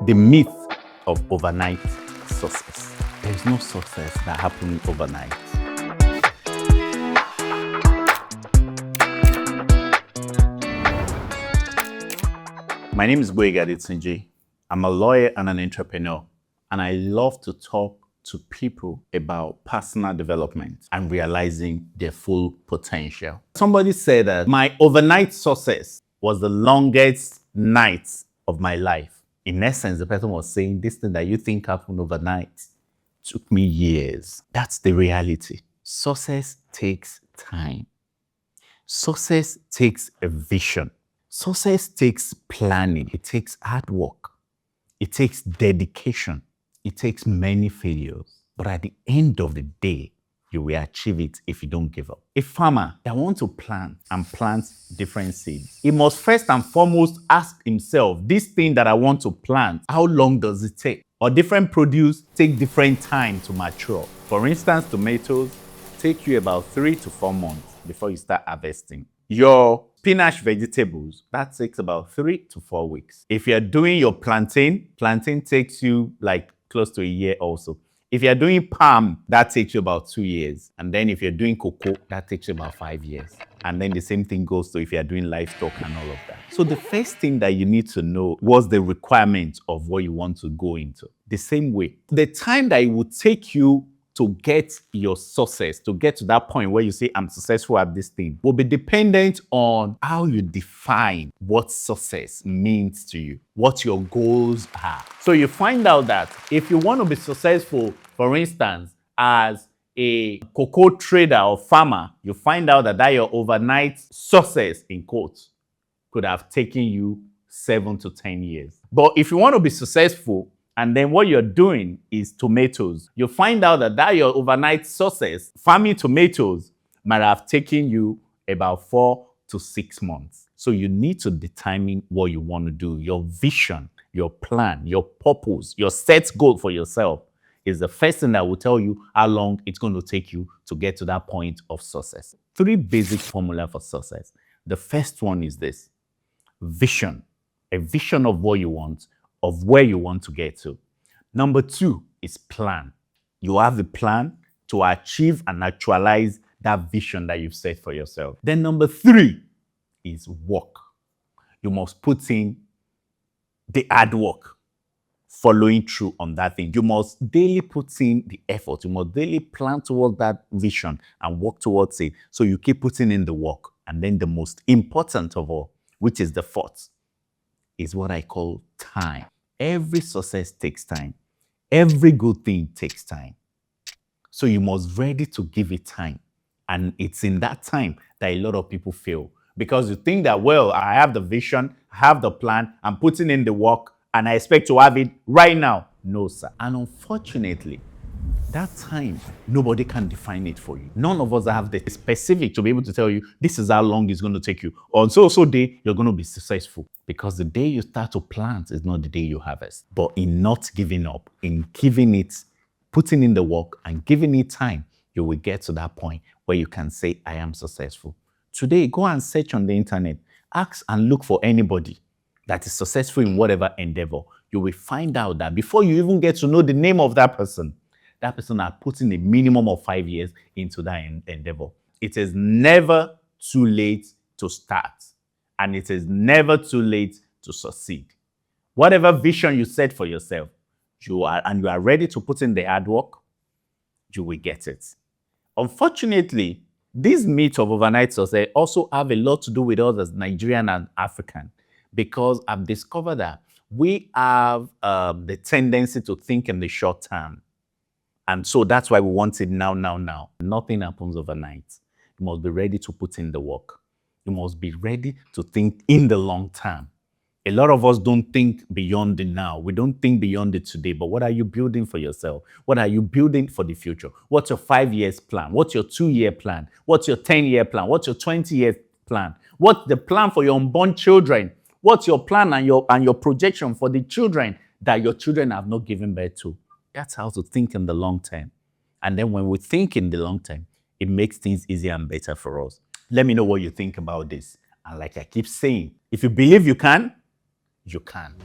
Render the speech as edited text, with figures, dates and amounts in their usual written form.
The myth of overnight success. There's no success that happens overnight. My name is Boyega Adettunji. I'm a lawyer and an entrepreneur, and I love to talk to people about personal development and realizing their full potential. Somebody said that my overnight success was the longest night of my life. In essence, the person was saying, this thing that you think happened overnight took me years. That's the reality. Success takes time. Success takes a vision. Success takes planning. It takes hard work. It takes dedication. It takes many failures. But at the end of the day, you will achieve it if you don't give up. A farmer that wants to plant and plants different seeds, he must first and foremost ask himself, this thing that I want to plant, how long does it take? Or different produce take different time to mature. For instance, tomatoes take you about 3 to 4 months before you start harvesting. Your spinach vegetables, that takes about 3 to 4 weeks. If you're doing your plantain takes you like close to a year also. If you're doing palm, that takes you about 2 years. And then if you're doing cocoa, that takes you about 5 years. And then the same thing goes to if you're doing livestock and all of that. So the first thing that you need to know was the requirement of what you want to go into. The same way, the time that it would take you to get your success, to get to that point where you say, I'm successful at this thing, will be dependent on how you define what success means to you, what your goals are. So you find out that if you want to be successful, for instance, as a cocoa trader or farmer, you find out that your overnight success, in quotes, could have taken you 7 to 10 years. But if you want to be successful, and then what you're doing is tomatoes, you find out that your overnight success, farming tomatoes, might have taken you about 4 to 6 months. So you need to determine what you want to do. Your vision, your plan, your purpose, your set goal for yourself is the first thing that will tell you how long it's going to take you to get to that point of success. 3 basic formula for success. The first one is this: vision, a vision of what you want, of where you want to get to. Number 2 is plan. You have a plan to achieve and actualize that vision that you've set for yourself. Then number 3 is work. You must put in the hard work, following through on that thing. You must daily put in the effort. You must daily plan towards that vision and work towards it. So you keep putting in the work. And then the most important of all, which is the 4th, is what I call time. Every success takes time. Every good thing takes time. So you must be ready to give it time. And it's in that time that a lot of people fail. Because you think that, well, I have the vision, I have the plan, I'm putting in the work, and I expect to have it right now. No, sir. And unfortunately, that time, nobody can define it for you. None of us have the specific to be able to tell you, this is how long it's going to take you. On so day, you're going to be successful. Because the day you start to plant is not the day you harvest. But in not giving up, in giving it, putting in the work and giving it time, you will get to that point where you can say, I am successful. Today, go and search on the internet. Ask and look for anybody that is successful in whatever endeavor. You will find out that before you even get to know the name of that person had put in a minimum of 5 years into that endeavor. It is never too late to start. And it is never too late to succeed. Whatever vision you set for yourself, you are ready to put in the hard work, you will get it. Unfortunately, these myths of overnight success also have a lot to do with us as Nigerian and African, because I've discovered that we have the tendency to think in the short term. And so that's why we want it now. Nothing happens overnight. You must be ready to put in the work. You must be ready to think in the long term. A lot of us don't think beyond the now. We don't think beyond the today. But what are you building for yourself? What are you building for the future? What's your 5 years plan? What's your 2-year plan? What's your 10-year plan? What's your 20-year plan? What's the plan for your unborn children? What's your plan and your projection for the children that your children have not given birth to? That's how to think in the long term. And then when we think in the long term, it makes things easier and better for us. Let me know what you think about this. And like I keep saying, if you believe you can, you can.